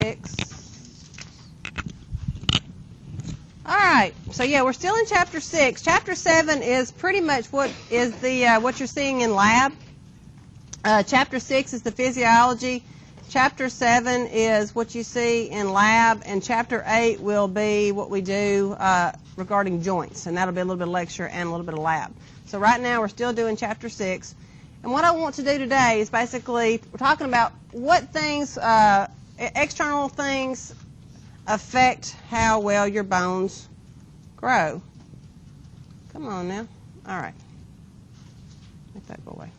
6. All right, so yeah, we're still in chapter 6. Chapter 7 is pretty much what is the what you're seeing in lab. Chapter 6 is the physiology. Chapter 7 is what you see in lab, and chapter 8 will be what we do regarding joints, and that'll be a little bit of lecture and a little bit of lab. So right now we're still doing chapter 6, and what I want to do today is basically we're talking about what things, external things, affect how well your bones grow. Come on now. All right. Make that go away.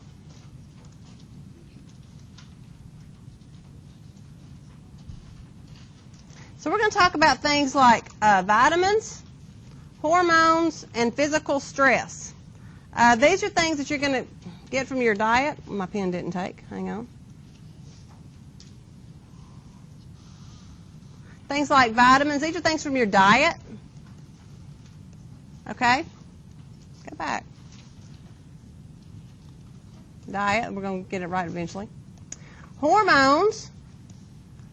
So we're going to talk about things like vitamins, hormones, and physical stress. These are things that you're going to get from your diet. My pen didn't take. Hang on. Things like vitamins. These are things from your diet. Okay? Go back. Diet. We're going to get it right eventually. Hormones.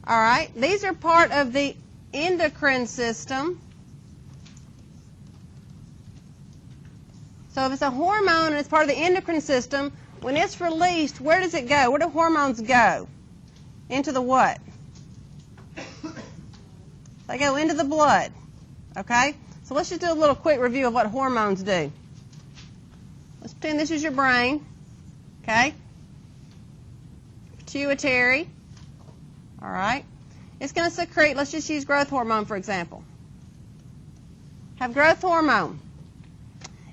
All right, these are part of the endocrine system. So if it's a hormone and it's part of the endocrine system, when it's released, where does it go? Where do hormones go? Into the what? They go into the blood. Okay? So let's just do a little quick review of what hormones do. Let's pretend this is your brain. Okay? Pituitary. All right. It's going to secrete, let's just use growth hormone, for example. Have growth hormone.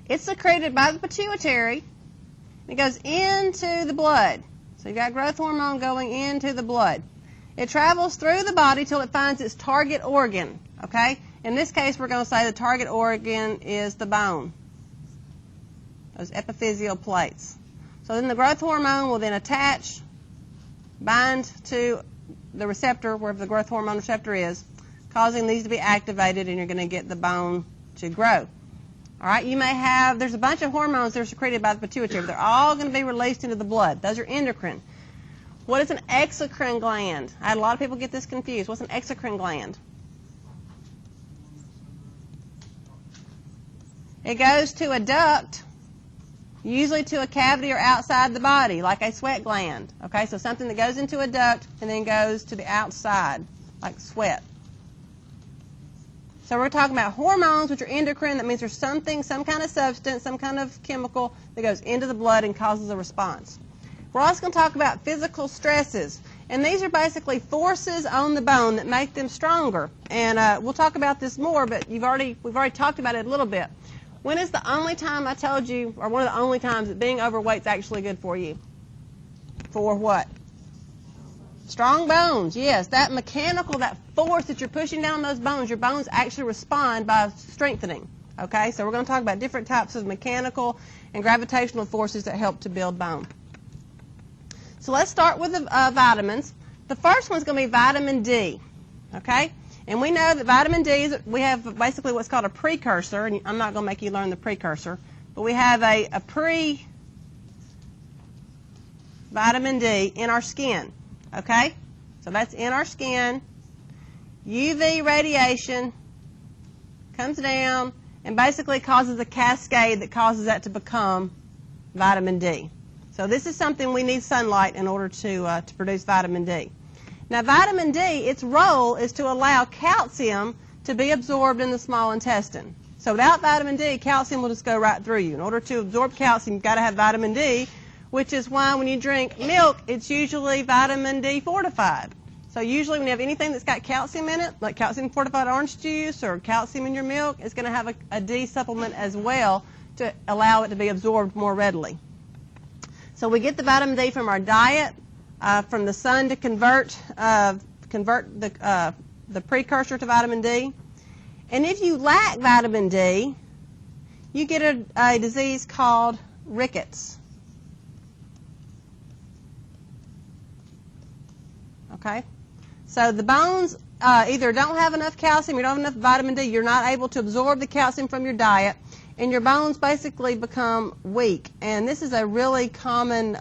It's secreted by the pituitary. It goes into the blood. So you've got growth hormone going into the blood. It travels through the body till it finds its target organ. Okay? In this case, we're going to say the target organ is the bone. Those epiphyseal plates. So then the growth hormone will then attach, bind to the receptor, wherever the growth hormone receptor is, causing these to be activated, and you're going to get the bone to grow. All right, you may have, there's a bunch of hormones that are secreted by the pituitary. They're all going to be released into the blood. Those are endocrine. What is an exocrine gland? I had a lot of people get this confused. What's an exocrine gland? It goes to a duct, usually to a cavity or outside the body, like a sweat gland. Okay, so something that goes into a duct and then goes to the outside, like sweat. So we're talking about hormones, which are endocrine. That means there's something, some kind of substance, some kind of chemical that goes into the blood and causes a response. We're also going to talk about physical stresses. And these are basically forces on the bone that make them stronger. And we'll talk about this more, but we've already talked about it a little bit. When is the only time I told you, or one of the only times, that being overweight is actually good for you? For what? Strong bones, yes. That mechanical, that force that you're pushing down those bones, your bones actually respond by strengthening. Okay, so we're going to talk about different types of mechanical and gravitational forces that help to build bone. So let's start with the vitamins. The first one's going to be vitamin D. Okay? And we know that vitamin D, we have basically what's called a precursor, and I'm not going to make you learn the precursor, but we have a pre-vitamin D in our skin, okay? So that's in our skin. UV radiation comes down and basically causes a cascade that causes that to become vitamin D. So this is something we need sunlight in order to produce vitamin D. Now, vitamin D, its role is to allow calcium to be absorbed in the small intestine. So without vitamin D, calcium will just go right through you. In order to absorb calcium, you've got to have vitamin D, which is why when you drink milk, it's usually vitamin D fortified. So usually when you have anything that's got calcium in it, like calcium fortified orange juice or calcium in your milk, it's going to have a D supplement as well to allow it to be absorbed more readily. So we get the vitamin D from our diet, from the sun to convert the precursor to vitamin D. And if you lack vitamin D, you get a disease called rickets. Okay? So the bones either don't have enough calcium, you don't have enough vitamin D, you're not able to absorb the calcium from your diet, and your bones basically become weak. And this is a really common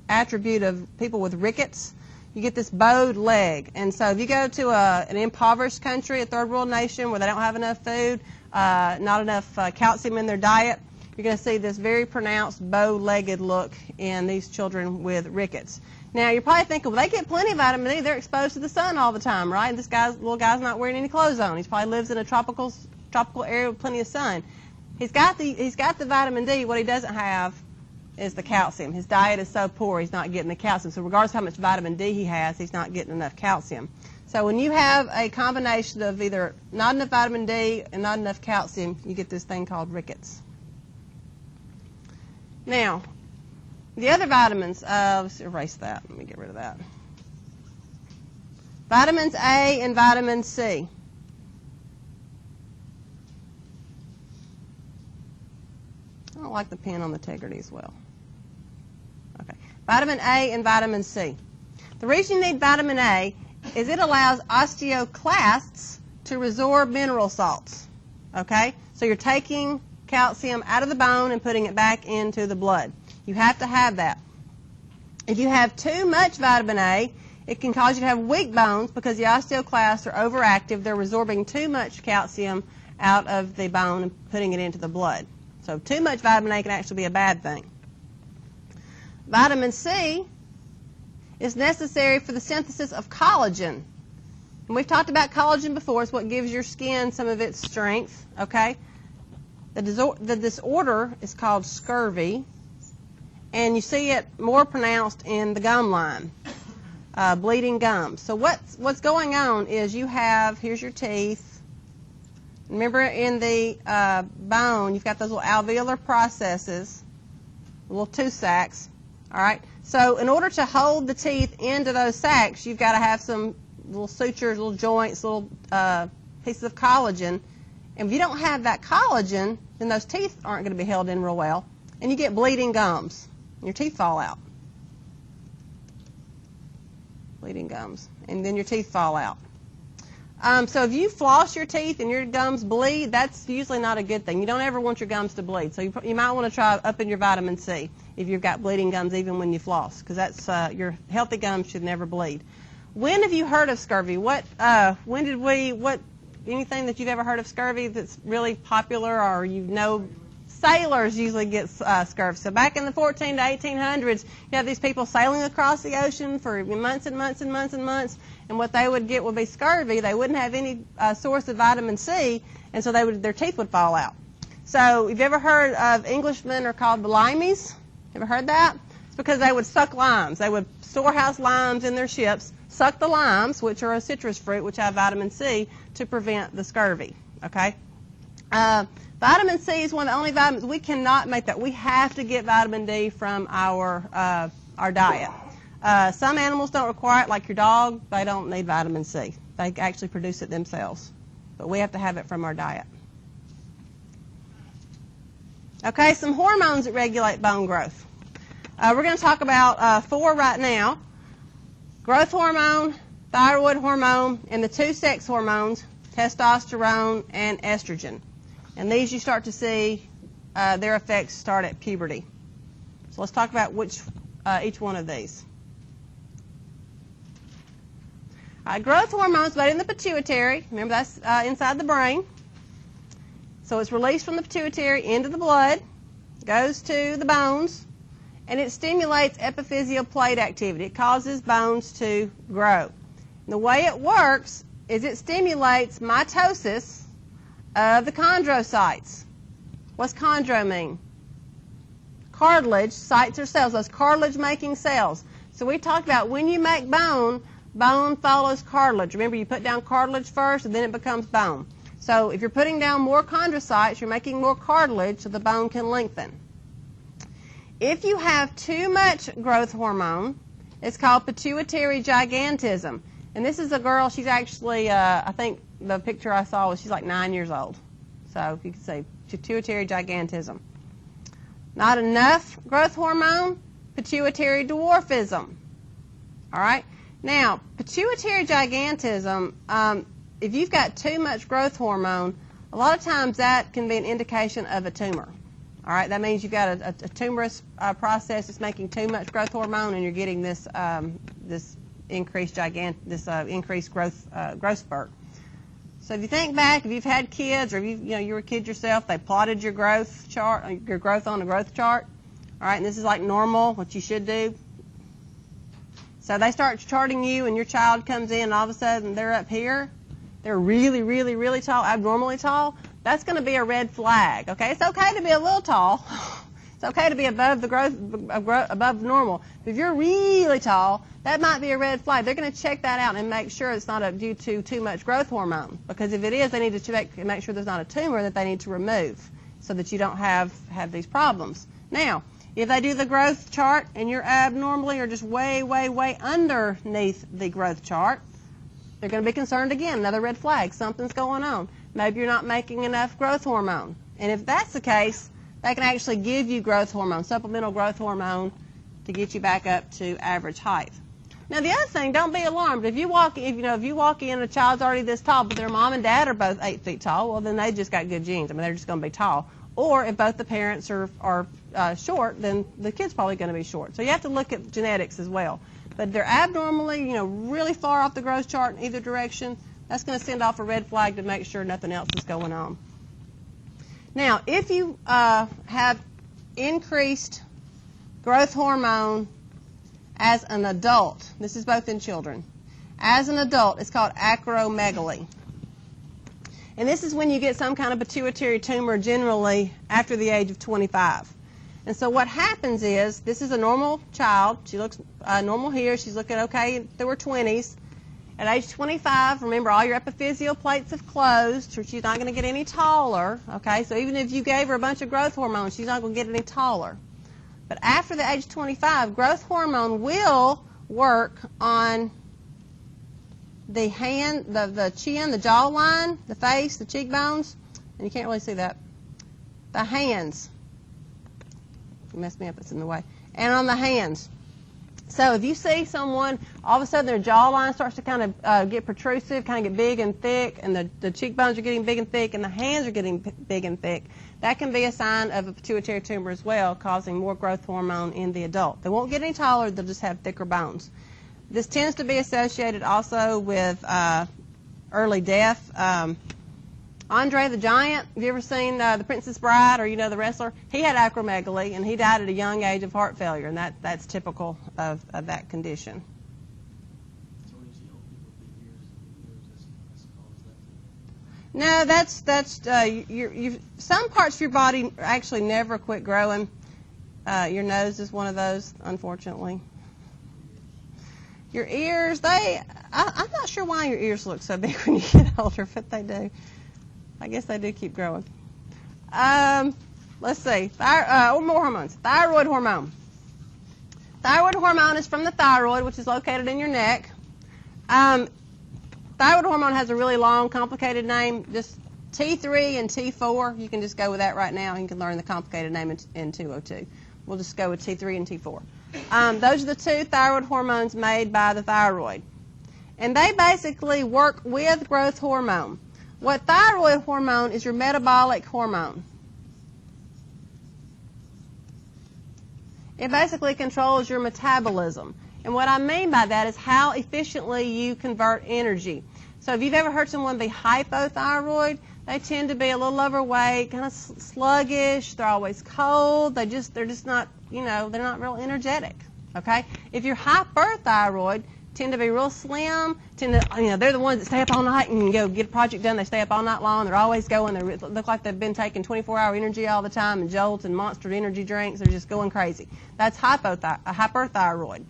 attribute of people with rickets. you get this bowed leg. And so if you go to an impoverished country, a third world nation where they don't have enough food, not enough calcium in their diet, you're going to see this very pronounced bow-legged look in these children with rickets. Now, you're probably thinking, well, they get plenty of vitamin D. They're exposed to the sun all the time, right? And this little guy's not wearing any clothes on. He probably lives in a tropical area with plenty of sun. He's got the vitamin D. What he doesn't have is the calcium. His diet is so poor, he's not getting the calcium. So regardless of how much vitamin D he has, he's not getting enough calcium. So when you have a combination of either not enough vitamin D and not enough calcium, you get this thing called rickets. Now, the other vitamins, let's erase that. Let me get rid of that. Vitamins A and vitamin C. I don't like the pen on the Tegrity as well. Okay. Vitamin A and vitamin C. The reason you need vitamin A is it allows osteoclasts to resorb mineral salts. Okay? So you're taking calcium out of the bone and putting it back into the blood. You have to have that. If you have too much vitamin A, it can cause you to have weak bones because the osteoclasts are overactive. They're resorbing too much calcium out of the bone and putting it into the blood. So too much vitamin A can actually be a bad thing. Vitamin C is necessary for the synthesis of collagen. And we've talked about collagen before. It's what gives your skin some of its strength. Okay? The disorder is called scurvy, and you see it more pronounced in the gum line, bleeding gums. So what's going on is you have, here's your teeth. Remember in the bone, you've got those little alveolar processes, little tooth sacs, all right? So in order to hold the teeth into those sacs, you've got to have some little sutures, little joints, little pieces of collagen. And if you don't have that collagen, then those teeth aren't going to be held in real well, and you get bleeding gums. Your teeth fall out. Bleeding gums. And then your teeth fall out. So if you floss your teeth and your gums bleed, that's usually not a good thing. You don't ever want your gums to bleed. So you might want to try upping your vitamin C if you've got bleeding gums even when you floss, because that's your healthy gums should never bleed. When have you heard of scurvy? Anything that you've ever heard of scurvy that's really popular, or you know, sailors usually get scurvy. So back in the 14 to 1800s, you have these people sailing across the ocean for months and months and months and months, and what they would get would be scurvy. They wouldn't have any source of vitamin C, and so their teeth would fall out. So have you ever heard of Englishmen are called the limeys? Ever heard that? It's because they would suck limes. They would storehouse limes in their ships, suck the limes, which are a citrus fruit, which have vitamin C, to prevent the scurvy. Okay? Vitamin C is one of the only vitamins. We cannot make that. We have to get vitamin D from our diet. Some animals don't require it, like your dog. They don't need vitamin C. They actually produce it themselves. But we have to have it from our diet. Okay, some hormones that regulate bone growth. We're going to talk about 4 right now. Growth hormone, thyroid hormone, and the 2 sex hormones, testosterone and estrogen. And these you start to see their effects start at puberty. So let's talk about each one of these. Growth hormones made in the pituitary. Remember, that's inside the brain. So it's released from the pituitary into the blood, goes to the bones, and it stimulates epiphyseal plate activity. It causes bones to grow. And the way it works is it stimulates mitosis of the chondrocytes. What's chondro mean? Cartilage. Cytes are cells. Those cartilage-making cells. So we talked about when you make bone, bone follows cartilage. Remember, you put down cartilage first, and then it becomes bone. So if you're putting down more chondrocytes, you're making more cartilage so the bone can lengthen. If you have too much growth hormone, it's called pituitary gigantism. And this is a girl, she's actually, I think the picture I saw was she's like 9 years old. So you could say pituitary gigantism. Not enough growth hormone, pituitary dwarfism. All right? Now, pituitary gigantism, if you've got too much growth hormone, a lot of times that can be an indication of a tumor. All right, that means you've got a tumorous process that's making too much growth hormone, and you're getting this increased growth spurt. So if you think back, if you've had kids or you were a kid yourself, they plotted your growth chart, your growth on a growth chart. All right, and this is like normal, what you should do. So they start charting you, and your child comes in, and all of a sudden they're up here. They're really, really, really tall, abnormally tall. That's going to be a red flag. Okay, it's okay to be a little tall. It's okay to be above the above normal. But if you're really tall, that might be a red flag. They're going to check that out and make sure it's not due to too much growth hormone. Because if it is, they need to make sure there's not a tumor that they need to remove so that you don't have these problems. Now, if they do the growth chart and you're abnormally or just way, way, way underneath the growth chart, they're going to be concerned again. Another red flag. Something's going on. Maybe you're not making enough growth hormone. And if that's the case, they can actually give you growth hormone, supplemental growth hormone, to get you back up to average height. Now, the other thing, don't be alarmed. If you walk in, and a child's already this tall, but their mom and dad are both 8 feet tall, well, then they just got good genes. I mean, they're just going to be tall. Or if both the parents are short, then the kid's probably going to be short. So you have to look at genetics as well. But if they're abnormally, really far off the growth chart in either direction, that's going to send off a red flag to make sure nothing else is going on. Now, if you have increased growth hormone as an adult, this is both in children, as an adult, it's called acromegaly. And this is when you get some kind of pituitary tumor generally after the age of 25. And so what happens is, this is a normal child. She looks normal here. She's looking okay through her 20s. At age 25, remember, all your epiphyseal plates have closed, so she's not going to get any taller, okay? So even if you gave her a bunch of growth hormone, she's not going to get any taller. But after the age 25, growth hormone will work on the hand, the chin, the jawline, the face, the cheekbones, and you can't really see that. The hands. You messed me up, it's in the way. And on the hands. So if you see someone, all of a sudden their jawline starts to kind of get protrusive, kind of get big and thick, and the cheekbones are getting big and thick, and the hands are getting big and thick, that can be a sign of a pituitary tumor as well, causing more growth hormone in the adult. They won't get any taller, they'll just have thicker bones. This tends to be associated also with early death. Andre the Giant, have you ever seen The Princess Bride, or the wrestler? He had acromegaly, and he died at a young age of heart failure, and that's typical of that condition. So when you see old people with big ears, No, that's some parts of your body actually never quit growing. Your nose is one of those, unfortunately. Your ears, I'm not sure why your ears look so big when you get older, but they do. I guess they do keep growing. Let's see. More hormones. Thyroid hormone. Thyroid hormone is from the thyroid, which is located in your neck. Thyroid hormone has a really long, complicated name. Just T3 and T4. You can just go with that right now. You can learn the complicated name in 202. We'll just go with T3 and T4. Those are the two thyroid hormones made by the thyroid. And they basically work with growth hormone. What thyroid hormone is your metabolic hormone. It basically controls your metabolism. And what I mean by that is how efficiently you convert energy. So if you've ever heard someone be hypothyroid, they tend to be a little overweight, kind of sluggish, they're always cold, they're just not, they're not real energetic, okay? If you're hyperthyroid, tend to be real slim, they're the ones that stay up all night and go get a project done. They stay up all night long. They're always going. They look like they've been taking 24-hour energy all the time and Jolts and Monster energy drinks. They're just going crazy. That's hyperthyroid.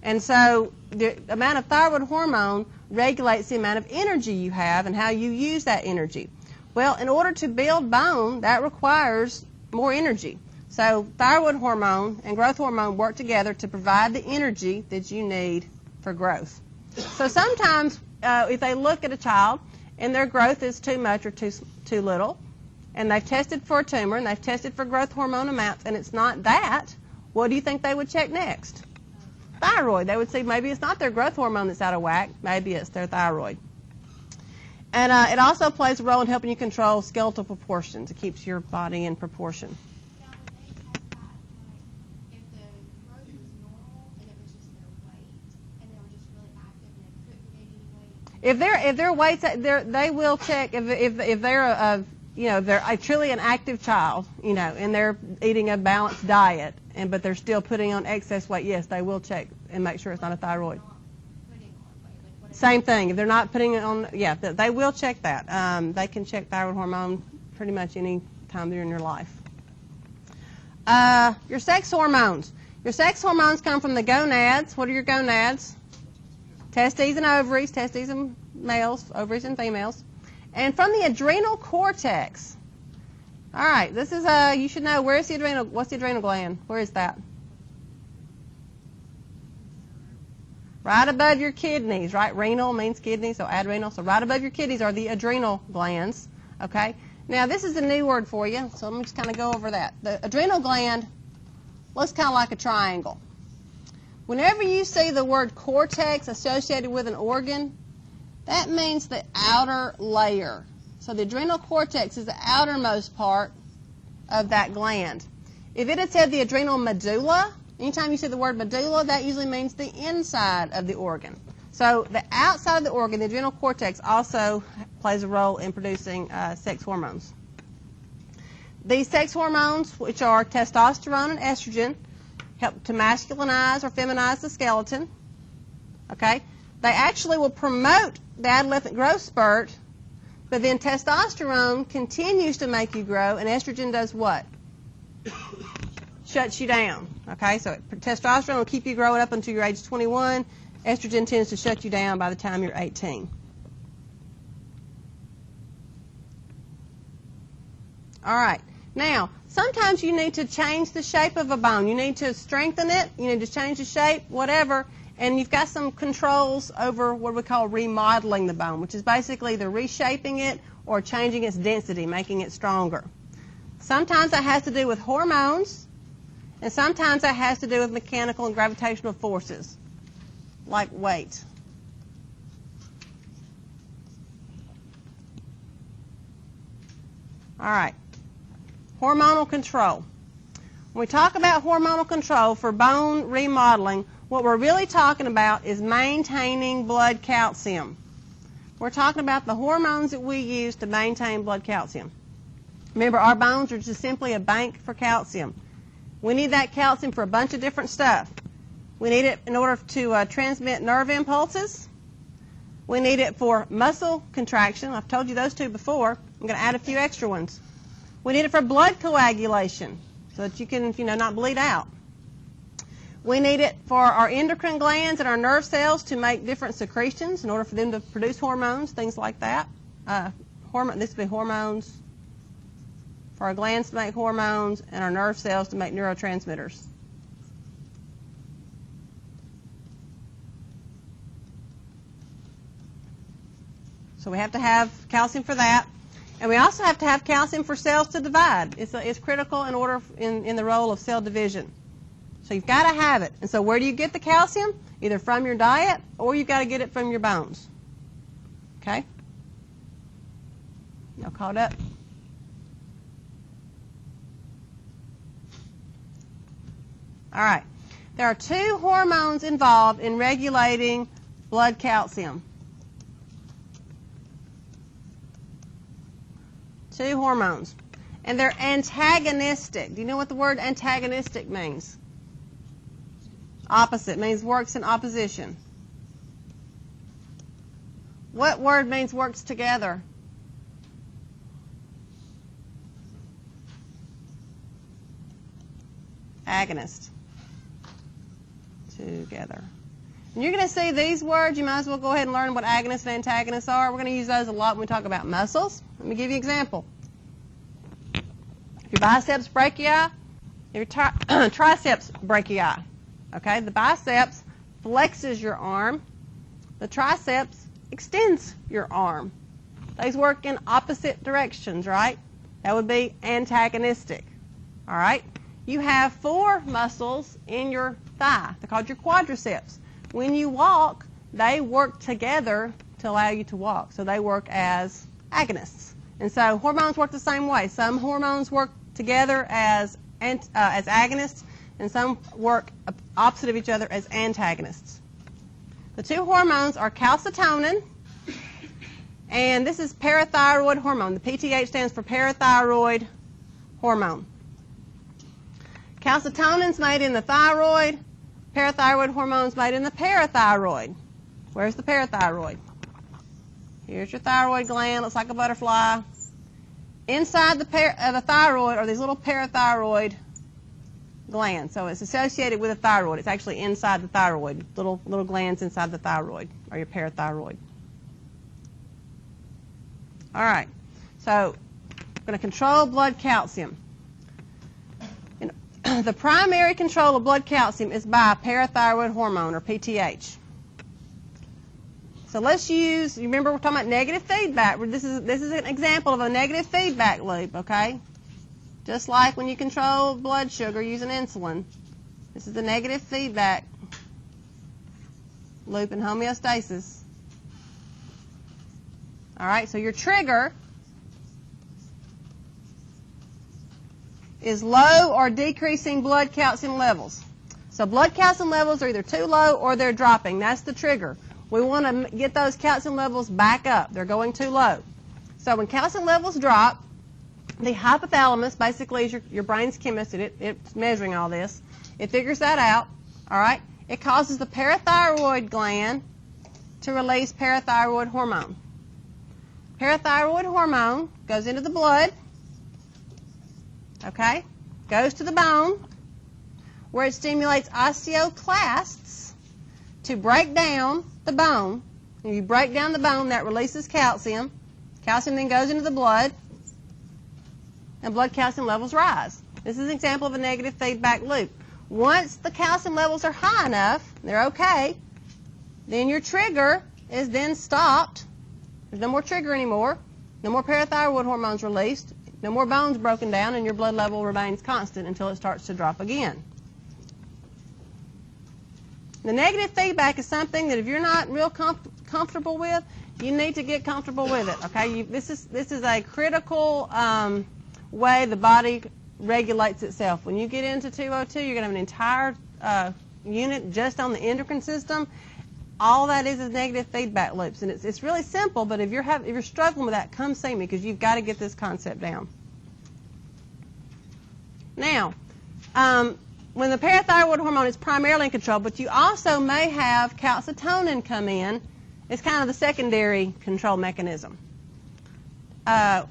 And so the amount of thyroid hormone regulates the amount of energy you have and how you use that energy. Well, in order to build bone, that requires more energy. So thyroid hormone and growth hormone work together to provide the energy that you need for growth. So sometimes if they look at a child and their growth is too much or too little, and they've tested for a tumor and they've tested for growth hormone amounts and it's not that, what do you think they would check next? Thyroid. They would see maybe it's not their growth hormone that's out of whack, maybe it's their thyroid. And it also plays a role in helping you control skeletal proportions. It keeps your body in proportion. If their weights, they will check if they're they're truly an active child, and they're eating a balanced diet, but they're still putting on excess weight. Yes, they will check and make sure it's not a thyroid. Same thing. If they're not putting it on, they will check that. They can check thyroid hormone pretty much any time during your life. Your sex hormones. Your sex hormones come from the gonads. What are your gonads? Testes and ovaries. Testes and males, ovaries and females. And from the adrenal cortex. All right, this is you should know, what's the adrenal gland? Where is that? Right above your kidneys, right? Renal means kidney, so adrenal. So right above your kidneys are the adrenal glands, okay? Now, this is a new word for you, so let me just kind of go over that. The adrenal gland looks kind of like a triangle. Whenever you see the word cortex associated with an organ, that means the outer layer. So the adrenal cortex is the outermost part of that gland. If it had said the adrenal medulla, anytime you see the word medulla, that usually means the inside of the organ. So the outside of the organ, the adrenal cortex, also plays a role in producing sex hormones. These sex hormones, which are testosterone and estrogen, help to masculinize or feminize the skeleton. Okay? They actually will promote the adolescent growth spurt, but then testosterone continues to make you grow, and estrogen does what? Shuts you down. Okay? So testosterone will keep you growing up until you're age 21. Estrogen tends to shut you down by the time you're 18. All right. Now, sometimes you need to change the shape of a bone. You need to strengthen it. You need to change the shape, whatever. And you've got some controls over what we call remodeling the bone, which is basically either reshaping it or changing its density, making it stronger. Sometimes that has to do with hormones, and sometimes that has to do with mechanical and gravitational forces, like weight. All right. Hormonal control. When we talk about hormonal control for bone remodeling, what we're really talking about is maintaining blood calcium. We're talking about the hormones that we use to maintain blood calcium. Remember, our bones are just simply a bank for calcium. We need that calcium for a bunch of different stuff. We need it in order to transmit nerve impulses. We need it for muscle contraction. I've told you those two before. I'm going to add a few extra ones. We need it for blood coagulation so that you can, not bleed out. We need it for our endocrine glands and our nerve cells to make different secretions in order for them to produce hormones, things like that. This would be hormones. For our glands to make hormones and our nerve cells to make neurotransmitters. So we have to have calcium for that. And we also have to have calcium for cells to divide. It's critical in the role of cell division. So you've got to have it. And so where do you get the calcium? Either from your diet or you've got to get it from your bones. Okay? Y'all caught up? All right. There are two hormones involved in regulating blood calcium. Two hormones. And they're antagonistic. Do you know what the word antagonistic means? Opposite. It means works in opposition. What word means works together? Agonist. Together. And you're going to see these words. You might as well go ahead and learn what agonists and antagonists are. We're going to use those a lot when we talk about muscles. Let me give you an example. Your biceps brachii, your triceps brachii. Okay, the biceps flexes your arm. The triceps extends your arm. These work in opposite directions, right? That would be antagonistic. All right? You have 4 muscles in your thigh. They're called your quadriceps. When you walk, they work together to allow you to walk. So they work as agonists. And so hormones work the same way. Some hormones work together as agonists, and some work opposite of each other as antagonists. The two hormones are calcitonin And this is parathyroid hormone. The PTH stands for parathyroid hormone. Calcitonin's made in the thyroid. Parathyroid hormone's made in the parathyroid. Where's the parathyroid? Here's your thyroid gland. Looks like a butterfly. Inside the thyroid are these little parathyroid glands. So it's associated with the thyroid. It's actually inside the thyroid. Little glands inside the thyroid are your parathyroid. All right. So we're going to control blood calcium. The primary control of blood calcium is by parathyroid hormone, or PTH. So let's use, you remember we're talking about negative feedback. This is an example of a negative feedback loop, okay? Just like when you control blood sugar using insulin. This is a negative feedback loop in homeostasis. All right, so your trigger is low or decreasing blood calcium levels. So blood calcium levels are either too low or they're dropping. That's the trigger. We want to get those calcium levels back up. They're going too low. So when calcium levels drop, the hypothalamus basically is your brain's chemist. It's measuring all this. It figures that out. All right. It causes the parathyroid gland to release parathyroid hormone. Parathyroid hormone goes into the blood. Okay, goes to the bone, where it stimulates osteoclasts to break down the bone. When you break down the bone, that releases calcium. Calcium then goes into the blood, and blood calcium levels rise. This is an example of a negative feedback loop. Once the calcium levels are high enough, they're okay, then your trigger is then stopped. There's no more trigger anymore. No more parathyroid hormones released. No more bones broken down, and your blood level remains constant until it starts to drop again. The negative feedback is something that if you're not real comfortable with, you need to get comfortable with it. Okay, this is a critical way the body regulates itself. When you get into 202, you're going to have an entire unit just on the endocrine system. All that is negative feedback loops, and it's really simple. But if you're struggling with that, come see me, because you've got to get this concept down. Now, when the parathyroid hormone is primarily in control, but you also may have calcitonin come in. It's kind of the secondary control mechanism. The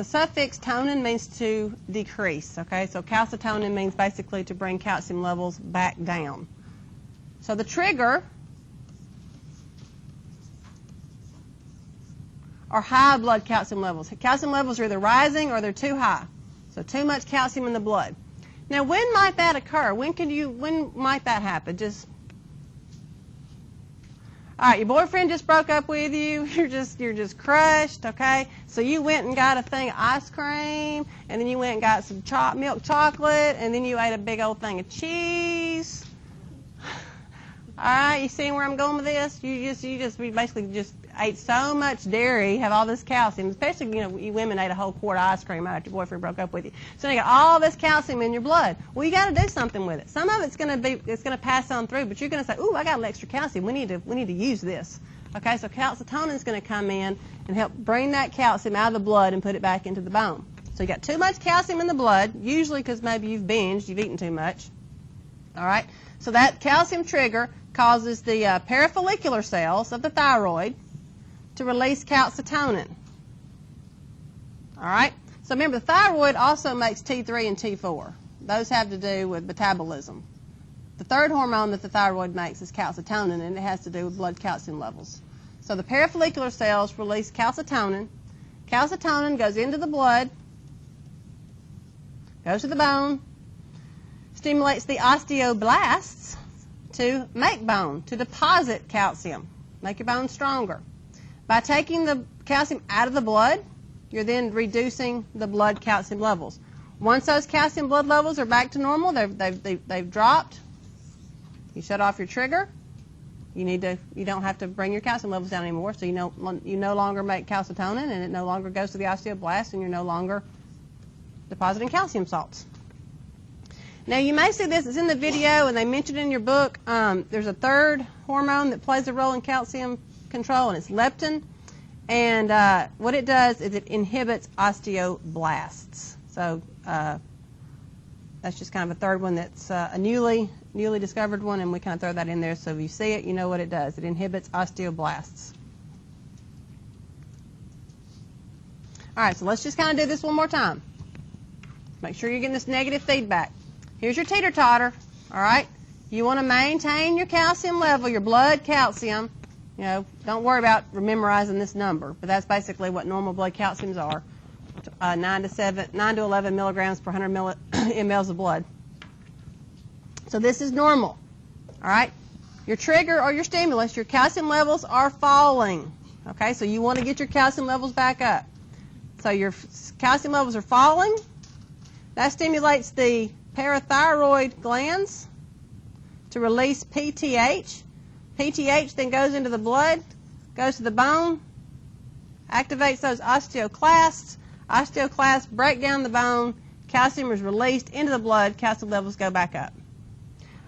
suffix tonin means to decrease. Okay, so calcitonin means basically to bring calcium levels back down. So the trigger are high blood calcium levels. Calcium levels are either rising or they're too high. So too much calcium in the blood. Now, when might that occur? When might that happen? All right, your boyfriend just broke up with you. You're just crushed, okay? So you went and got a thing of ice cream, and then you went and got some milk chocolate, and then you ate a big old thing of cheese. All right, you see where I'm going with this? We basically just ate so much dairy, have all this calcium, especially, you women ate a whole quart of ice cream after your boyfriend broke up with you. So you got all this calcium in your blood. Well, you got to do something with it. Some of it's going to pass on through, but you're going to say, "Ooh, I got a little extra calcium. We need to use this." Okay, so calcitonin is going to come in and help bring that calcium out of the blood and put it back into the bone. So you got too much calcium in the blood, usually because maybe you've binged, you've eaten too much. All right, so that calcium trigger causes the parafollicular cells of the thyroid to release calcitonin. All right? So remember, the thyroid also makes T3 and T4. Those have to do with metabolism. The third hormone that the thyroid makes is calcitonin, and it has to do with blood calcium levels. So the parafollicular cells release calcitonin. Calcitonin goes into the blood, goes to the bone, stimulates the osteoblasts to make bone, to deposit calcium, make your bone stronger. By taking the calcium out of the blood, you're then reducing the blood calcium levels. Once those calcium blood levels are back to normal, they've dropped, you shut off your trigger. You don't have to bring your calcium levels down anymore, so you no longer make calcitonin, and it no longer goes to the osteoblast, and you're no longer depositing calcium salts. Now, you may see this, it's in the video, and they mentioned it in your book. There's a third hormone that plays a role in calcium control, and it's leptin. And what it does is it inhibits osteoblasts. So that's just kind of a third one that's a newly discovered one, and we kind of throw that in there so if you see it, you know what it does. It inhibits osteoblasts. All right, so let's just kind of do this one more time. Make sure you're getting this negative feedback. Here's your teeter-totter, all right? You want to maintain your calcium level, your blood calcium. You know, don't worry about memorizing this number, but that's basically what normal blood calciums are, 9 to 11 milligrams per 100 mLs of blood. So this is normal, all right? Your trigger or your stimulus, your calcium levels are falling, okay? So you want to get your calcium levels back up. So your calcium levels are falling. That stimulates the parathyroid glands to release PTH. PTH then goes into the blood, goes to the bone, activates those osteoclasts. Osteoclasts break down the bone. Calcium is released into the blood. Calcium levels go back up.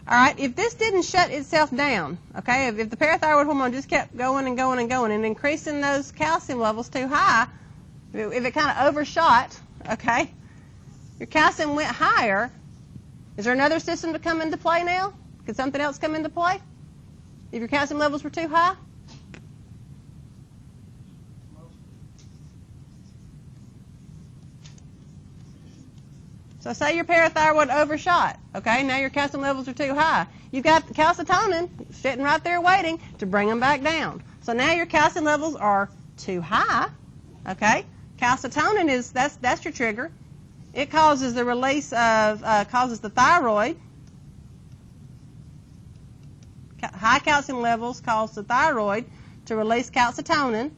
All right, if this didn't shut itself down, okay, if the parathyroid hormone just kept going and going and going and increasing those calcium levels too high, if it kind of overshot, okay, your calcium went higher, is there another system to come into play now? Could something else come into play if your calcium levels were too high? So say your parathyroid overshot, okay? Now your calcium levels are too high. You've got the calcitonin sitting right there waiting to bring them back down. So now your calcium levels are too high, okay? Calcitonin is, that's your trigger. It causes the release of, causes the thyroid. High calcium levels cause the thyroid to release calcitonin.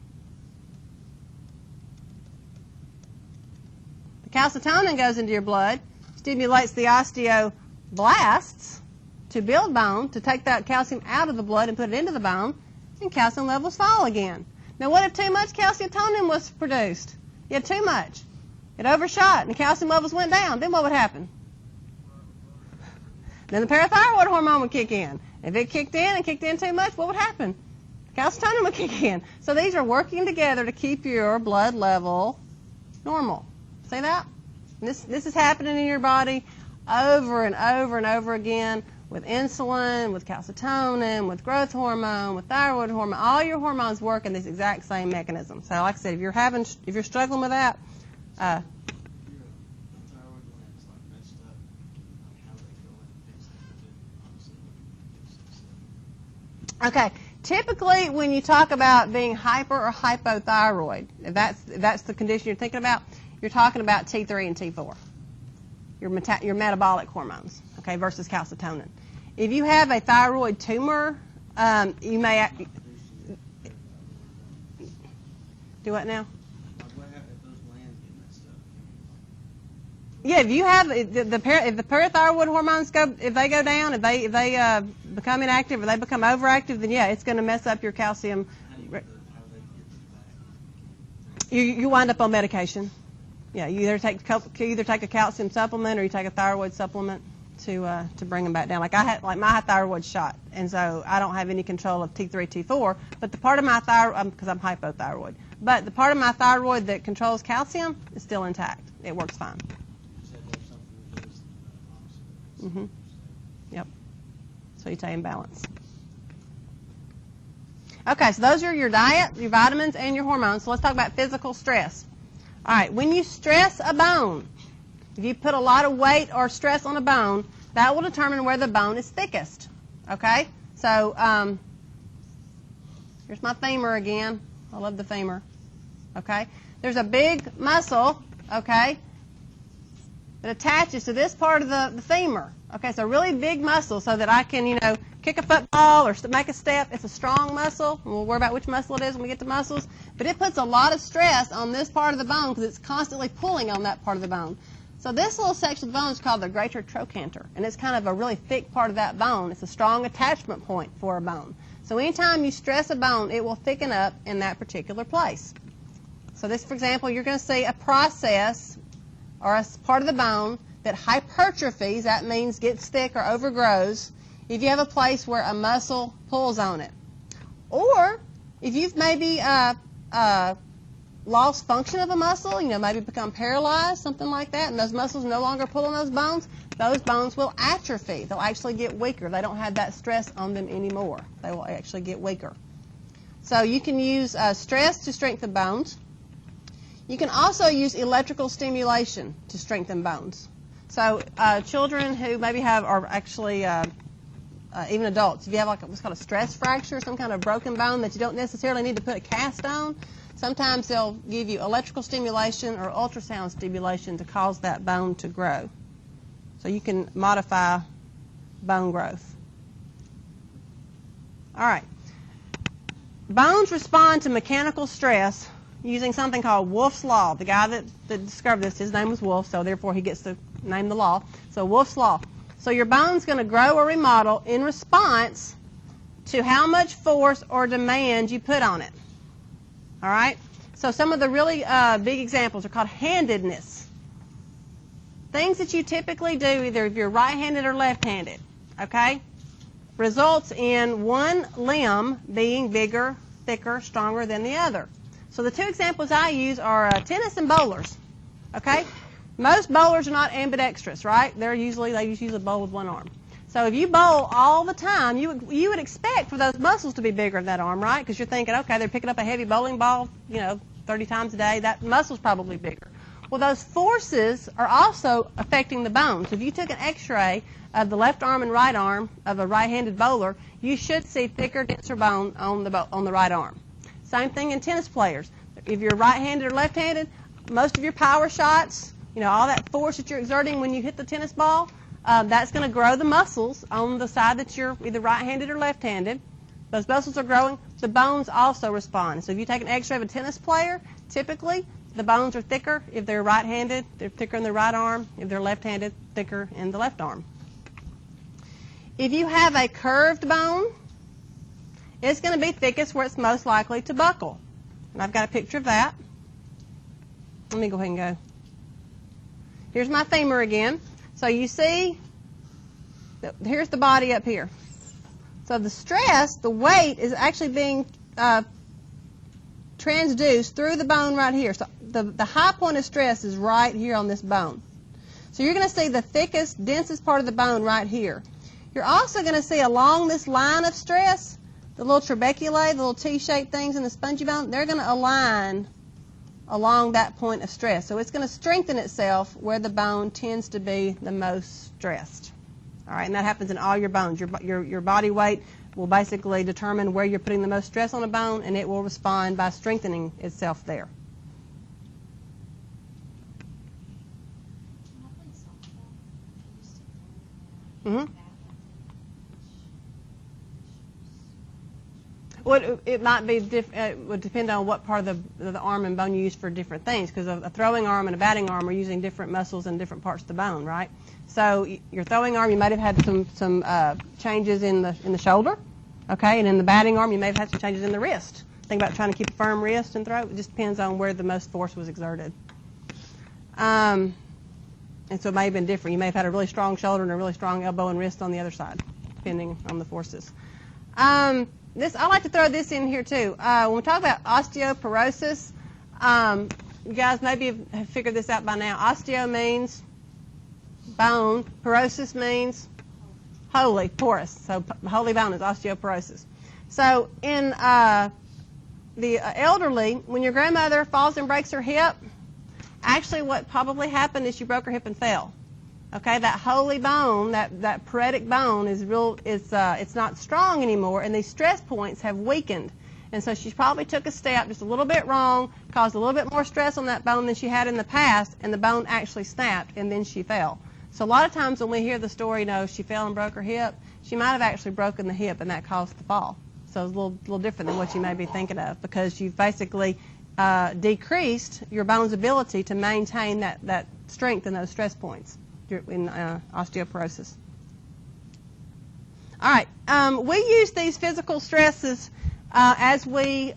The calcitonin goes into your blood, stimulates the osteoblasts to build bone, to take that calcium out of the blood and put it into the bone, and calcium levels fall again. Now what if too much calcitonin was produced? You had too much. It overshot and the calcium levels went down. Then what would happen? Then the parathyroid hormone would kick in. If it kicked in and kicked in too much, what would happen? Calcitonin would kick in. So these are working together to keep your blood level normal. See that? This is happening in your body over and over and over again with insulin, with calcitonin, with growth hormone, with thyroid hormone. All your hormones work in this exact same mechanism. So like I said, if you're struggling with that, okay, typically when you talk about being hyper or hypothyroid, if that's the condition you're thinking about, you're talking about T3 and T4, your metabolic hormones, okay, versus calcitonin. If you have a thyroid tumor, you may do what now? Yeah, if you have if the parathyroid hormones go down, if they become inactive or they become overactive, then yeah, it's going to mess up your calcium. You wind up on medication. Yeah, you either take a calcium supplement or you take a thyroid supplement to bring them back down. Like my thyroid's shot, and so I don't have any control of T3, T4. But the part of my thyroid, because I'm hypothyroid, but the part of my thyroid that controls calcium is still intact. It works fine. Mm-hmm. Yep. So you stay in balance. Okay, so those are your diet, your vitamins, and your hormones. So let's talk about physical stress. All right, when you stress a bone, if you put a lot of weight or stress on a bone, that will determine where the bone is thickest. Okay? So here's my femur again. I love the femur. Okay? There's a big muscle, okay, that attaches to this part of the femur. Okay, so a really big muscle so that I can, kick a football or make a step. It's a strong muscle. And we'll worry about which muscle it is when we get to muscles. But it puts a lot of stress on this part of the bone because it's constantly pulling on that part of the bone. So this little section of the bone is called the greater trochanter. And it's kind of a really thick part of that bone. It's a strong attachment point for a bone. So anytime you stress a bone, it will thicken up in that particular place. So this, for example, you're going to see a process or a part of the bone that hypertrophies, that means gets thick or overgrows, if you have a place where a muscle pulls on it. Or if you've maybe lost function of a muscle, maybe become paralyzed, something like that, and those muscles no longer pull on those bones will atrophy. They'll actually get weaker. They don't have that stress on them anymore. They will actually get weaker. So you can use stress to strengthen bones. You can also use electrical stimulation to strengthen bones. So children who maybe have, or actually even adults, if you have like what's called a stress fracture, some kind of broken bone that you don't necessarily need to put a cast on, sometimes they'll give you electrical stimulation or ultrasound stimulation to cause that bone to grow. So you can modify bone growth. All right. Bones respond to mechanical stress using something called Wolff's Law. The guy that discovered this, his name was Wolff, so therefore he gets to name the law. So Wolff's Law. So your bone's going to grow or remodel in response to how much force or demand you put on it. All right? So some of the really big examples are called handedness. Things that you typically do, either if you're right-handed or left-handed, okay, results in one limb being bigger, thicker, stronger than the other. So the two examples I use are tennis and bowlers, okay? Most bowlers are not ambidextrous, right? They usually bowl with one arm. So if you bowl all the time, you would expect for those muscles to be bigger than that arm, right? Because you're thinking, okay, they're picking up a heavy bowling ball, 30 times a day. That muscle's probably bigger. Well, those forces are also affecting the bones. If you took an X-ray of the left arm and right arm of a right-handed bowler, you should see thicker, denser bone on the right arm. Same thing in tennis players. If you're right-handed or left-handed, most of your power shots, all that force that you're exerting when you hit the tennis ball, that's going to grow the muscles on the side that you're either right-handed or left-handed. Those muscles are growing. The bones also respond. So if you take an X-ray of a tennis player, typically the bones are thicker. If they're right-handed, they're thicker in the right arm. If they're left-handed, thicker in the left arm. If you have a curved bone, it's going to be thickest where it's most likely to buckle. And I've got a picture of that. Let me go ahead and go. Here's my femur again. So you see, here's the body up here. So the stress, the weight, is actually being transduced through the bone right here. So the high point of stress is right here on this bone. So you're going to see the thickest, densest part of the bone right here. You're also going to see along this line of stress, the little trabeculae, the little T-shaped things in the spongy bone, they're going to align along that point of stress. So it's going to strengthen itself where the bone tends to be the most stressed. All right, and that happens in all your bones. Your body weight will basically determine where you're putting the most stress on a bone, and it will respond by strengthening itself there. Mm-hmm. Well, it might be it would depend on what part of the arm and bone you use for different things, because a throwing arm and a batting arm are using different muscles and different parts of the bone, right? So your throwing arm, you might have had some changes in the shoulder, okay, and in the batting arm, you may have had some changes in the wrist. Think about trying to keep a firm wrist and throw. It just depends on where the most force was exerted. And so it may have been different. You may have had a really strong shoulder and a really strong elbow and wrist on the other side, depending on the forces. I like to throw this in here too. When we talk about osteoporosis, you guys maybe have figured this out by now. Osteo means bone. Porosis means holy, porous. So holy bone is osteoporosis. So in the elderly, when your grandmother falls and breaks her hip, actually what probably happened is she broke her hip and fell. Okay, that holy bone, that paretic bone it's not strong anymore, and these stress points have weakened. And so she probably took a step just a little bit wrong, caused a little bit more stress on that bone than she had in the past, and the bone actually snapped, and then she fell. So a lot of times when we hear the story, she fell and broke her hip, she might have actually broken the hip, and that caused the fall. So it's a little different than what you may be thinking of, because you've basically decreased your bone's ability to maintain that strength in those stress points in osteoporosis. All right, we use these physical stresses as we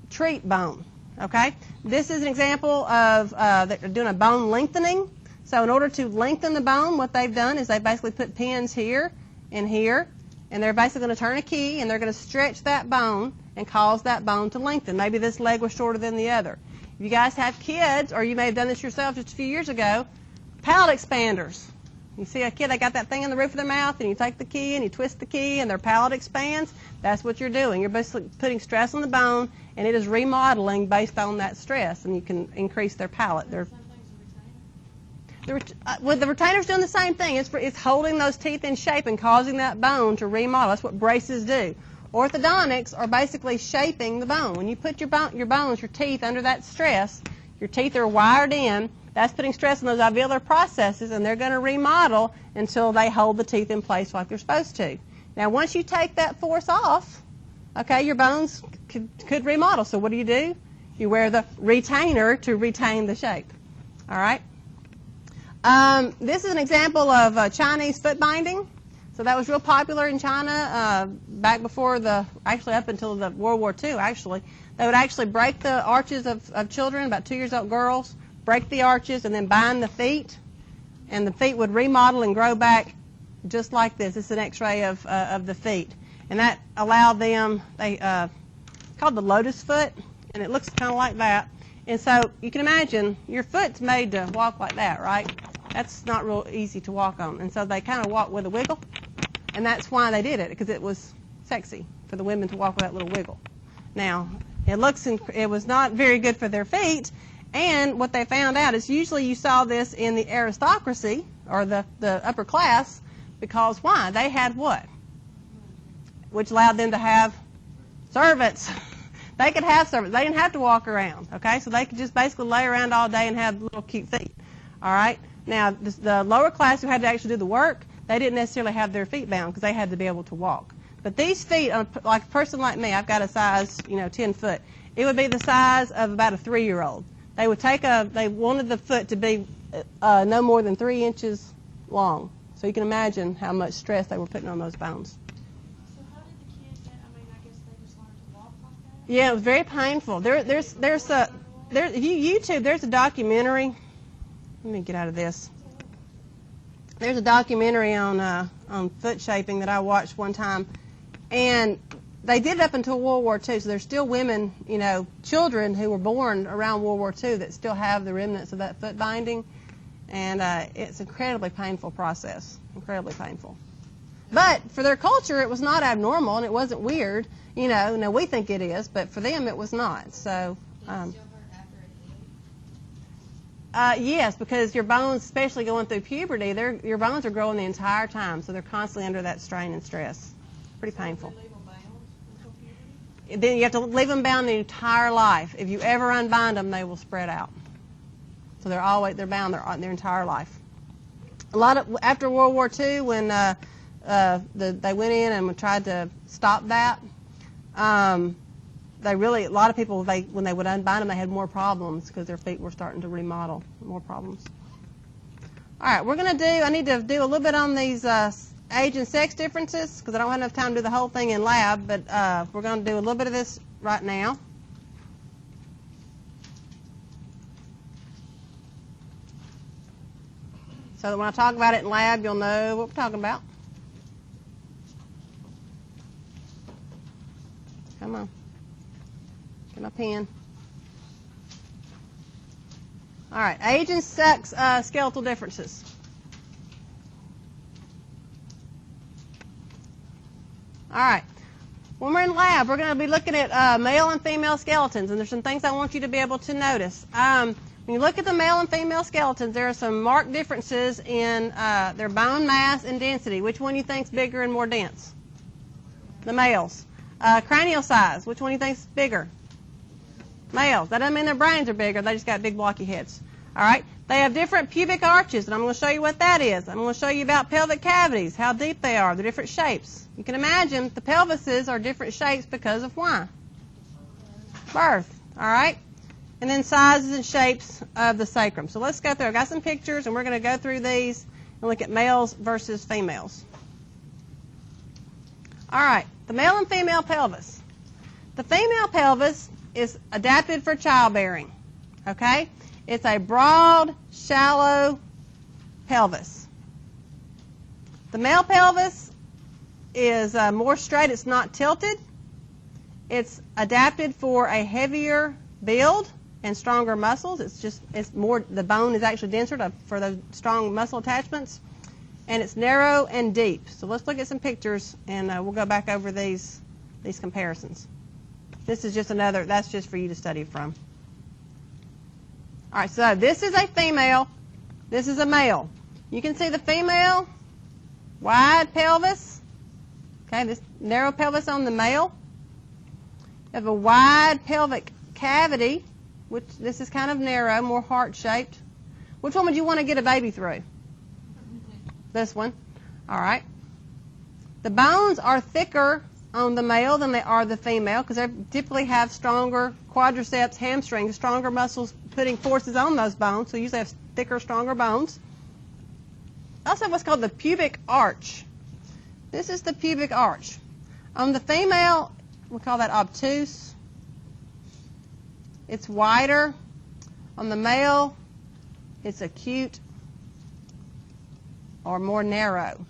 treat bone. Okay, this is an example of they're doing a bone lengthening. So in order to lengthen the bone, what they've done is they basically put pins here and here, and they're basically going to turn a key, and they're going to stretch that bone, and cause that bone to lengthen. Maybe this leg was shorter than the other. If you guys have kids, or you may have done this yourself just a few years ago, palate expanders. You see a kid, they got that thing in the roof of their mouth, and you take the key and you twist the key and their palate expands. That's what you're doing. You're basically putting stress on the bone, and it is remodeling based on that stress, and you can increase their palate. The retainer's doing the same thing. It's holding those teeth in shape and causing that bone to remodel. That's what braces do. Orthodontics are basically shaping the bone. When you put your bones, your teeth under that stress, your teeth are wired in. That's putting stress on those alveolar processes, and they're going to remodel until they hold the teeth in place like they're supposed to. Now, once you take that force off, okay, your bones could remodel. So what do? You wear the retainer to retain the shape. All right? This is an example of Chinese foot binding. So that was real popular in China back before actually up until the World War II, actually. They would actually break the arches of children, about 2 years old girls, break the arches and then bind the feet, and the feet would remodel and grow back just like this. This is an x-ray of the feet. And that allowed them, it's called the lotus foot, and it looks kind of like that. And so you can imagine your foot's made to walk like that, right? That's not real easy to walk on. And so they kind of walk with a wiggle, and that's why they did it, because it was sexy for the women to walk with that little wiggle. Now, it was not very good for their feet. And what they found out is usually you saw this in the aristocracy or the upper class, because why? They had what? Which allowed them to have servants. They could have servants. They didn't have to walk around, okay? So they could just basically lay around all day and have little cute feet, all right? Now, the lower class who had to actually do the work, they didn't necessarily have their feet bound because they had to be able to walk. But these feet, like a person like me, I've got a size, 10 foot. It would be the size of about a 3-year-old. They wanted the foot to be no more than 3 inches long. So you can imagine how much stress they were putting on those bones. So how did the kids get, I guess they just learned to walk like that? Yeah, it was very painful. If you YouTube, there's a documentary. Let me get out of this. There's a documentary on foot shaping that I watched one time, and they did it up until World War II, so there's still women, children who were born around World War II that still have the remnants of that foot binding, and it's an incredibly painful process, incredibly painful. But for their culture, it was not abnormal, and it wasn't weird. Now we think it is, but for them it was not. So, yes, because your bones, especially going through puberty, your bones are growing the entire time, so they're constantly under that strain and stress. Pretty painful. Then you have to leave them bound the entire life. If you ever unbind them, they will spread out. So they're bound their entire life. After World War II, when they went in and tried to stop that, a lot of people, when they would unbind them, they had more problems because their feet were starting to remodel. More problems. All right, I need to do a little bit on these age and sex differences because I don't have enough time to do the whole thing in lab, but we're going to do a little bit of this right now. So that when I talk about it in lab, you'll know what we're talking about. Come on. Get my pen. All right, age and sex skeletal differences. All right. When we're in lab, we're going to be looking at male and female skeletons, and there's some things I want you to be able to notice. When you look at the male and female skeletons, there are some marked differences in their bone mass and density. Which one do you think is bigger and more dense? The males. Cranial size. Which one do you think is bigger? Males. That doesn't mean their brains are bigger. They just got big blocky heads. All right. They have different pubic arches, and I'm going to show you what that is. I'm going to show you about pelvic cavities, how deep they are, the different shapes. You can imagine the pelvises are different shapes because of why? Birth. All right. And then sizes and shapes of the sacrum. So let's go through. I've got some pictures, and we're going to go through these and look at males versus females. All right. The male and female pelvis. The female pelvis is adapted for childbearing. Okay? It's a broad, shallow pelvis. The male pelvis is more straight. It's not tilted. It's adapted for a heavier build and stronger muscles. It's more, the bone is actually denser for those strong muscle attachments. And it's narrow and deep. So let's look at some pictures, and we'll go back over these comparisons. This is just another, that's just for you to study from. All right, so this is a female. This is a male. You can see the female, wide pelvis. Okay, this narrow pelvis on the male. You have a wide pelvic cavity, which this is kind of narrow, more heart-shaped. Which one would you want to get a baby through? This one. All right. The bones are thicker on the male than they are the female because they typically have stronger quadriceps, hamstrings, stronger muscles putting forces on those bones. So you usually have thicker, stronger bones. Also what's called the pubic arch. This is the pubic arch. On the female, we call that obtuse. It's wider. On the male, it's acute or more narrow.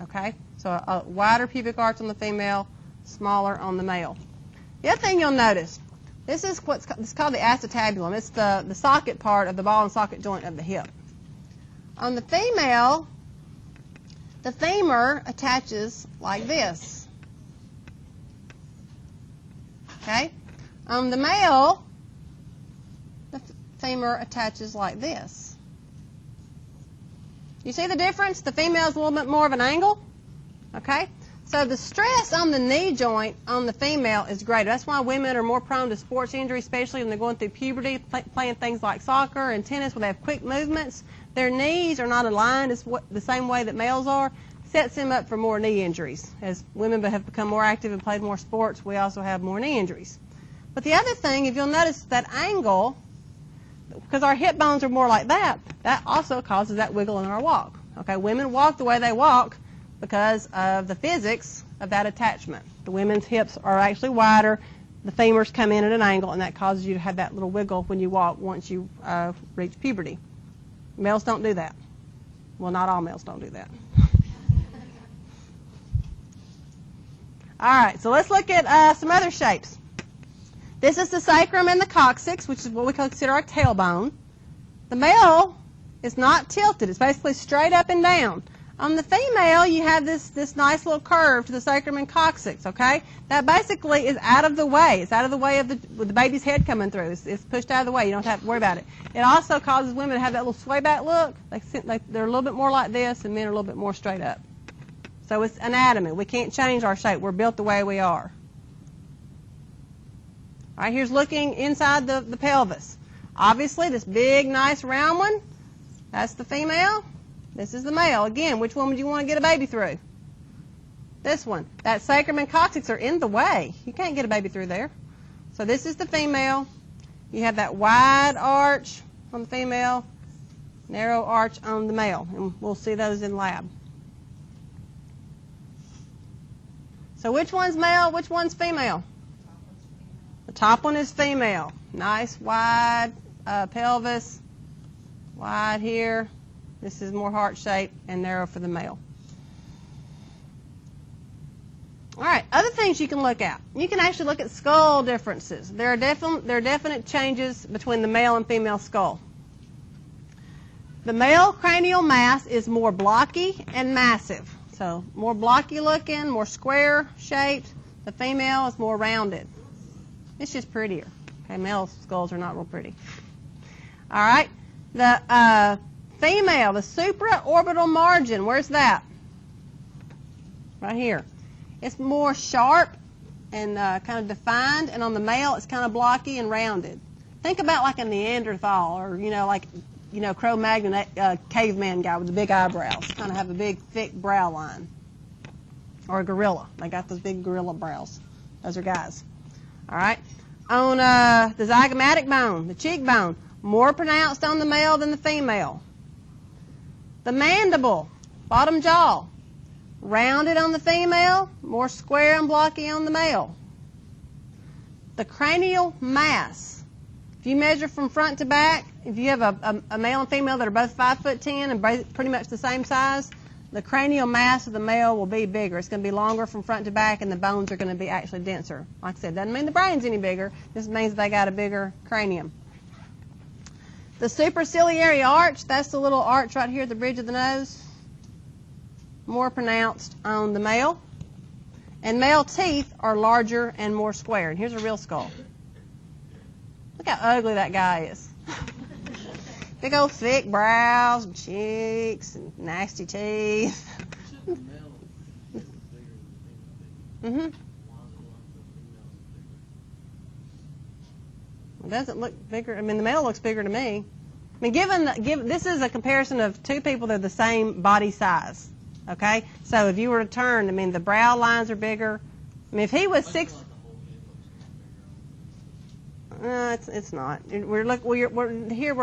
Okay? So a wider pubic arch on the female, smaller on the male. The other thing you'll notice, this is it's called the acetabulum. It's the socket part of the ball and socket joint of the hip. On the female, the femur attaches like this. Okay? On the male, the femur attaches like this. You see the difference? The female is a little bit more of an angle. Okay? So the stress on the knee joint on the female is greater. That's why women are more prone to sports injury, especially when they're going through puberty, playing things like soccer and tennis where they have quick movements. Their knees are not aligned the same way that males are. Sets them up for more knee injuries. As women have become more active and played more sports, we also have more knee injuries. But the other thing, if you'll notice that angle, because our hip bones are more like that, that also causes that wiggle in our walk. Okay, women walk the way they walk because of the physics of that attachment. The women's hips are actually wider, the femurs come in at an angle, and that causes you to have that little wiggle when you walk once you reach puberty. Males don't do that. Well, not all males don't do that. All right, so let's look at some other shapes. This is the sacrum and the coccyx, which is what we consider our tailbone. The male is not tilted. It's basically straight up and down. On the female, you have this nice little curve to the sacrum and coccyx, okay? That basically is out of the way. It's out of the way of the baby's head coming through. It's pushed out of the way. You don't have to worry about it. It also causes women to have that little sway back look. They're a little bit more like this, and men are a little bit more straight up. So it's anatomy. We can't change our shape. We're built the way we are. All right, here's looking inside the pelvis. Obviously, this big, nice, round one, that's the female. This is the male. Again, which one would you want to get a baby through? This one. That sacrum and coccyx are in the way. You can't get a baby through there. So this is the female. You have that wide arch on the female, narrow arch on the male. And we'll see those in lab. So which one's male, which one's female? The top one is female. Nice, wide pelvis, wide here. This is more heart-shaped and narrow for the male. All right, other things you can look at. You can actually look at skull differences. There are definite changes between the male and female skull. The male cranial mass is more blocky and massive. So more blocky looking, more square shaped. The female is more rounded. It's just prettier. Okay, male skulls are not real pretty. All right, the female, the supraorbital margin, where's that? Right here. It's more sharp and kind of defined, and on the male it's kind of blocky and rounded. Think about like a Neanderthal or, Cro-Magnon caveman guy with the big eyebrows. Kind of have a big, thick brow line. Or a gorilla. They got those big gorilla brows. Those are guys. All right. On the zygomatic bone, the cheekbone, more pronounced on the male than the female. The mandible, bottom jaw, rounded on the female, more square and blocky on the male. The cranial mass, if you measure from front to back, if you have a male and female that are both 5'10" and pretty much the same size, the cranial mass of the male will be bigger. It's going to be longer from front to back, and the bones are going to be actually denser. Like I said, doesn't mean the brain's any bigger. This means they got a bigger cranium. The superciliary arch, that's the little arch right here at the bridge of the nose, more pronounced on the male. And male teeth are larger and more square. And here's a real skull. Look how ugly that guy is. Big old thick brows and cheeks and nasty teeth. Mm-hmm. It doesn't look bigger. I mean, the male looks bigger to me. I mean, given this is a comparison of two people that are the same body size. Okay? So if you were to turn, I mean, the brow lines are bigger. I mean, if he was 6... it's not. Here we're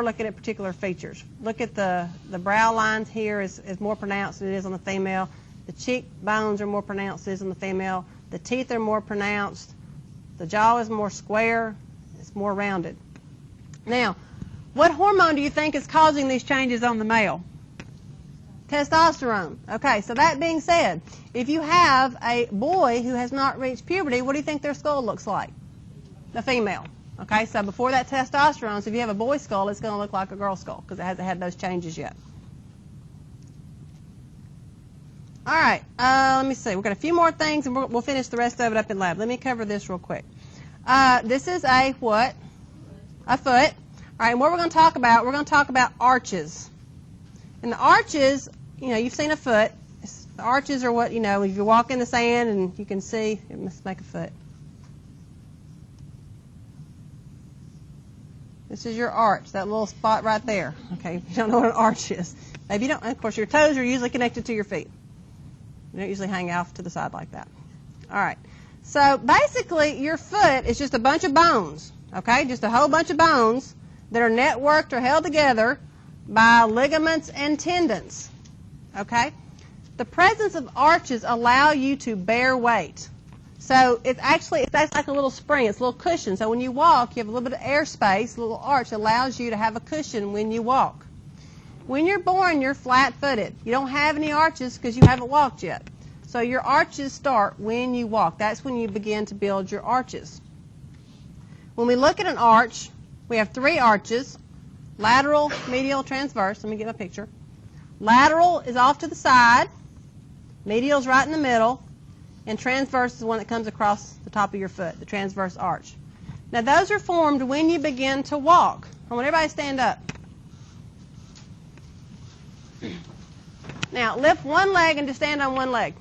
looking at particular features. Look at the brow lines here is more pronounced than it is on the female. The cheek bones are more pronounced than it is on the female. The teeth are more pronounced. The jaw is more square. It's more rounded. Now, what hormone do you think is causing these changes on the male? Testosterone. Okay, so that being said, if you have a boy who has not reached puberty, what do you think their skull looks like? The female. Okay, so before that testosterone, so if you have a boy skull, it's going to look like a girl skull because it hasn't had those changes yet. All right, let me see. We've got a few more things, and we'll finish the rest of it up in lab. Let me cover this real quick. This is a what? A foot. All right, and what we're going to talk about arches. And the arches, you know, you've seen a foot. The arches are what, you know, if you walk in the sand and you can see, it must make a foot. This is your arch, that little spot right there. Okay, if you don't know what an arch is. Maybe you don't, of course, your toes are usually connected to your feet. They don't usually hang off to the side like that. All right. So basically, your foot is just a bunch of bones, okay? Just a whole bunch of bones that are networked or held together by ligaments and tendons, okay? The presence of arches allow you to bear weight. So it's like a little spring. It's a little cushion. So when you walk, you have a little bit of air space. A little arch allows you to have a cushion when you walk. When you're born, you're flat-footed. You don't have any arches because you haven't walked yet. So your arches start when you walk. That's when you begin to build your arches. When we look at an arch, we have 3 arches: lateral, medial, transverse. Let me get a picture. Lateral is off to the side. Medial is right in the middle. And transverse is the one that comes across the top of your foot, the transverse arch. Now, those are formed when you begin to walk. I want everybody to stand up. Now, lift one leg and just stand on one leg.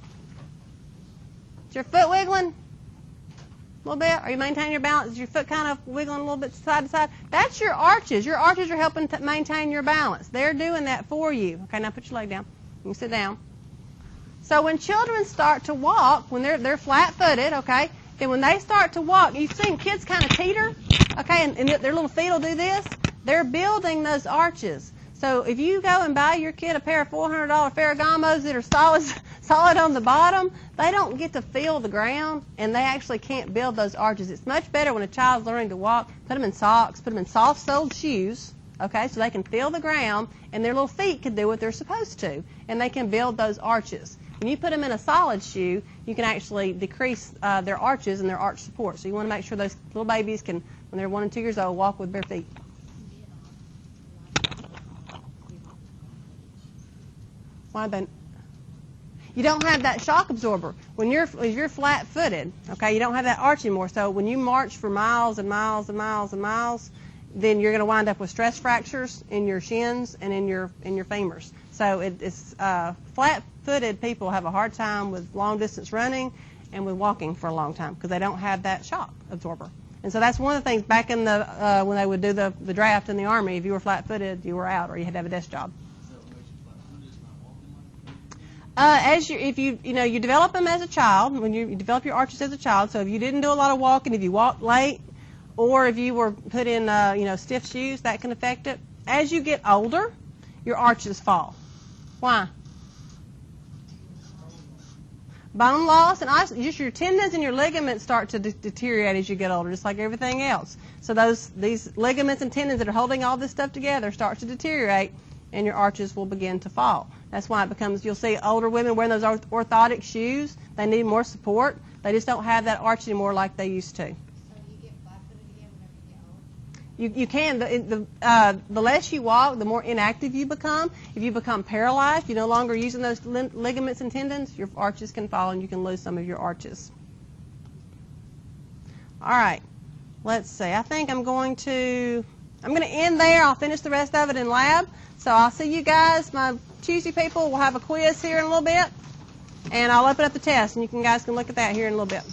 Is your foot wiggling a little bit? Are you maintaining your balance? Is your foot kind of wiggling a little bit side to side? That's your arches. Your arches are helping to maintain your balance. They're doing that for you. Okay, now put your leg down. You can sit down. So when children start to walk, when they're flat-footed, okay, then when they start to walk, you've seen kids kind of teeter, okay, and their little feet will do this. They're building those arches. So if you go and buy your kid a pair of $400 Ferragamos that are solid on the bottom, they don't get to feel the ground, and they actually can't build those arches. It's much better when a child's learning to walk, put them in socks, put them in soft-soled shoes, okay, so they can feel the ground, and their little feet can do what they're supposed to, and they can build those arches. When you put them in a solid shoe, you can actually decrease their arches and their arch support. So you want to make sure those little babies can, when they're 1 and 2 years old, walk with bare feet. Why then? You don't have that shock absorber. When you're flat-footed, okay, you don't have that arch anymore. So when you march for miles and miles and miles and miles, then you're going to wind up with stress fractures in your shins and in your femurs. So it's flat-footed people have a hard time with long-distance running and with walking for a long time because they don't have that shock absorber. And so that's one of the things back in the when they would do the draft in the Army. If you were flat-footed, you were out, or you had to have a desk job. If you develop them as a child, when you develop your arches as a child. So if you didn't do a lot of walking, if you walked late, or if you were put in stiff shoes, that can affect it. As you get older, your arches fall. Why? Bone loss, and just your tendons and your ligaments start to deteriorate as you get older, just like everything else. So these ligaments and tendons that are holding all this stuff together start to deteriorate, and your arches will begin to fall. That's why it becomes, you'll see older women wearing those orthotic shoes. They need more support. They just don't have that arch anymore like they used to. So you get flat-footed again whenever you get older? You can. The less you walk, the more inactive you become. If you become paralyzed, you're no longer using those ligaments and tendons, your arches can fall and you can lose some of your arches. All right. Let's see. I think I'm going to end there. I'll finish the rest of it in lab. So I'll see you guys, my Tuesday people. We'll have a quiz here in a little bit. And I'll open up the test, and you guys can look at that here in a little bit.